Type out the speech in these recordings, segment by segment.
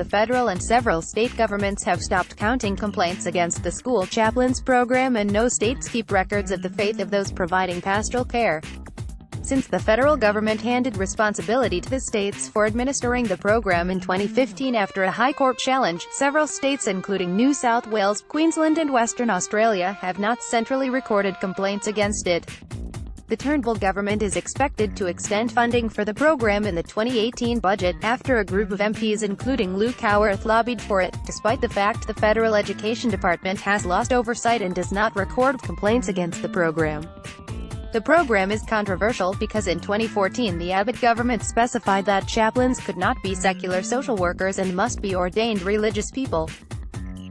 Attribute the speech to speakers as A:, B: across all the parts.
A: the federal and several state governments have stopped counting complaints against the school chaplains program, and no states keep records of the faith of those providing pastoral care. Since the federal government handed responsibility to the states for administering the program in 2015 after a High Court challenge, several states including New South Wales, Queensland and Western Australia have not centrally recorded complaints against it. The Turnbull government is expected to extend funding for the program in the 2018 budget, after a group of MPs including Luke Howarth lobbied for it, despite the fact the Federal Education Department has lost oversight and does not record complaints against the program. The program is controversial because in 2014 the Abbott government specified that chaplains could not be secular social workers and must be ordained religious people.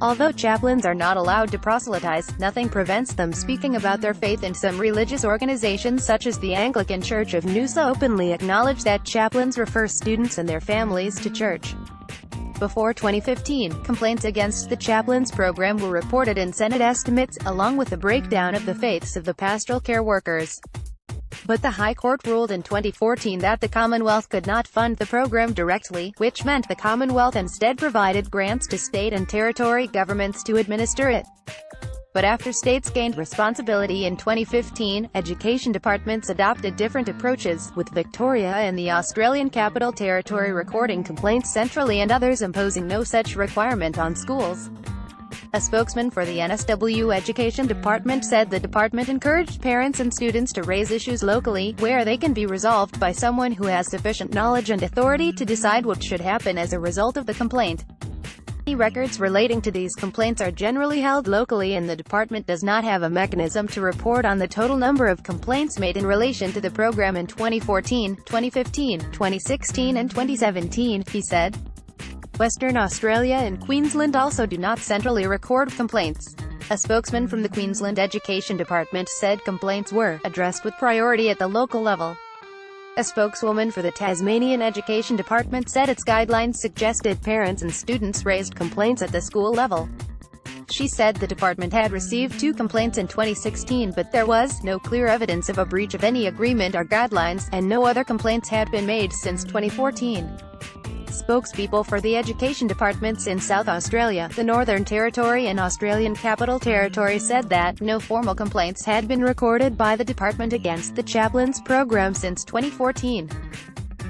A: Although chaplains are not allowed to proselytize, nothing prevents them speaking about their faith, and some religious organizations such as the Anglican Church of Noosa openly acknowledge that chaplains refer students and their families to church. Before 2015, complaints against the chaplains program were reported in Senate estimates, along with a breakdown of the faiths of the pastoral care workers. But the High Court ruled in 2014 that the Commonwealth could not fund the program directly, which meant the Commonwealth instead provided grants to state and territory governments to administer it. But after states gained responsibility in 2015, education departments adopted different approaches, with Victoria and the Australian Capital Territory recording complaints centrally and others imposing no such requirement on schools. A spokesman for the NSW Education Department said the department encouraged parents and students to raise issues locally, where they can be resolved by someone who has sufficient knowledge and authority to decide what should happen as a result of the complaint. Records relating to these complaints are generally held locally, and the department does not have a mechanism to report on the total number of complaints made in relation to the program in 2014, 2015, 2016 and 2017, he said. Western Australia and Queensland also do not centrally record complaints. A spokesman from the Queensland Education Department said complaints were addressed with priority at the local level. A spokeswoman for the Tasmanian Education Department said its guidelines suggested parents and students raised complaints at the school level. She said the department had received 2 complaints in 2016, but there was no clear evidence of a breach of any agreement or guidelines, and no other complaints had been made since 2014. Spokespeople for the education departments in South Australia, the Northern Territory and Australian Capital Territory said that no formal complaints had been recorded by the department against the chaplains program since 2014.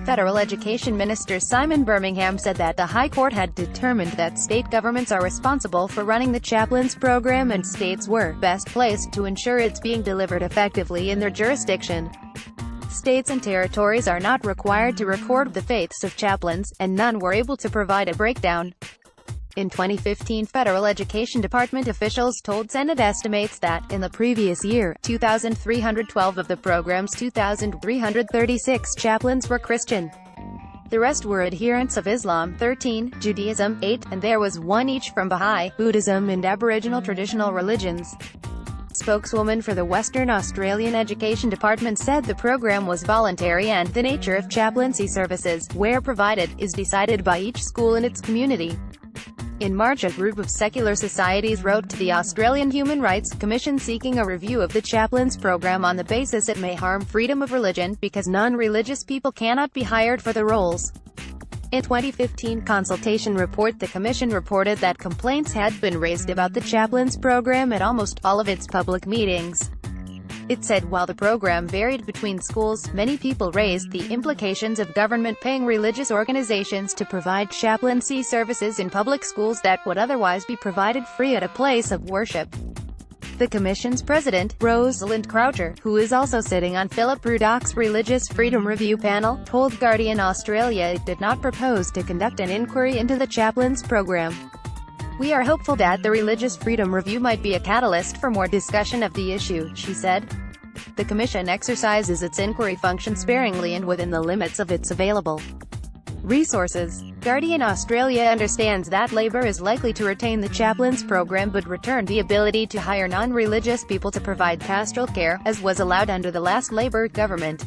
A: Federal Education Minister Simon Birmingham said that the High Court had determined that state governments are responsible for running the chaplains program, and states were best placed to ensure it's being delivered effectively in their jurisdiction. States and territories are not required to record the faiths of chaplains, and none were able to provide a breakdown. In 2015, Federal Education Department officials told Senate estimates that, in the previous year, 2,312 of the program's 2,336 chaplains were Christian. The rest were adherents of Islam, 13, Judaism, 8, and there was 1 each from Baha'i, Buddhism and Aboriginal traditional religions. Spokeswoman for the Western Australian Education Department said the program was voluntary, and the nature of chaplaincy services, where provided, is decided by each school in its community. In March, a group of secular societies wrote to the Australian Human Rights Commission seeking a review of the chaplains program on the basis it may harm freedom of religion, because non-religious people cannot be hired for the roles. In 2015 consultation report, the Commission reported that complaints had been raised about the chaplains program at almost all of its public meetings. It said while the program varied between schools, many people raised the implications of government paying religious organizations to provide chaplaincy services in public schools that would otherwise be provided free at a place of worship. The Commission's president, Rosalind Croucher, who is also sitting on Philip Ruddock's Religious Freedom Review panel, told Guardian Australia it did not propose to conduct an inquiry into the chaplains program. "We are hopeful that the Religious Freedom Review might be a catalyst for more discussion of the issue," she said. The Commission exercises its inquiry function sparingly and within the limits of its available resources. Guardian Australia understands that Labor is likely to retain the chaplains program but return the ability to hire non-religious people to provide pastoral care, as was allowed under the last Labor government.